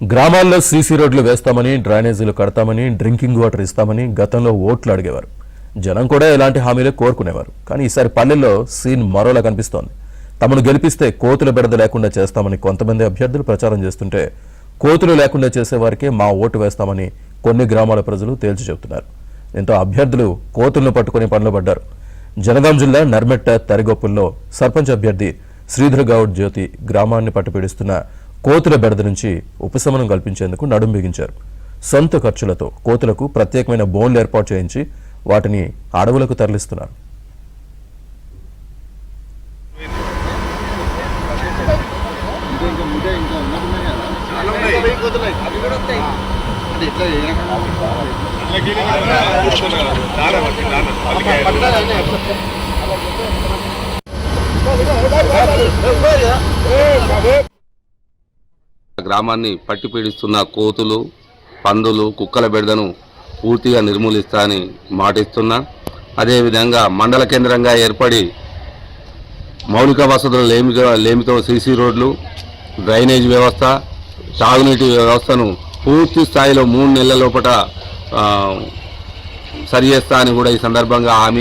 గ్రామాల్లో సీసీ రోడ్లు వేస్తామని, డ్రైనేజీలు కడతామని, డ్రింకింగ్ వాటర్ ఇస్తామని గతంలో ఓట్లు అడిగేవారు. జనం కూడా ఇలాంటి హామీలే కోరుకునేవారు. కానీ ఈసారి పల్లెల్లో సీన్ మరోలా కనిపిస్తోంది. తమను గెలిపిస్తే కోతుల బెడద లేకుండా చేస్తామని కొంతమంది అభ్యర్థులు ప్రచారం చేస్తుంటే, కోతులు లేకుండా చేసేవారికే మా ఓటు వేస్తామని కొన్ని గ్రామాల ప్రజలు తేల్చి చెబుతున్నారు. దీంతో అభ్యర్థులు కోతులను పట్టుకుని పనులు పడ్డారు. జనగాం జిల్లా నర్మెట్ట తరిగొప్పుల్లో సర్పంచ్ అభ్యర్థి శ్రీధర్ గౌడ్ జ్యోతి గ్రామాన్ని పట్టుపీడిస్తున్న కోతుల బెడద నుంచి ఉపశమనం కల్పించేందుకు నడుం బిగించారు. సొంత ఖర్చులతో కోతులకు ప్రత్యేకమైన బోన్లు ఏర్పాటు చేయించి వాటిని అడవులకు తరలిస్తున్నారు. గ్రామాన్ని పట్టి పీడిస్తున్న కోతులు, పందులు, కుక్కల బెడదను పూర్తిగా నిర్మూలిస్తానని మాటిస్తున్నా. అదేవిధంగా మండల కేంద్రంగా ఏర్పడి మౌలిక వసతుల లేమితో సీసీ రోడ్లు, డ్రైనేజ్ వ్యవస్థ, తాగునీటి వ్యవస్థను పూర్తి స్థాయిలో 3 నెలల లోపల సరి చేస్తా అని కూడా ఈ సందర్భంగా హామీ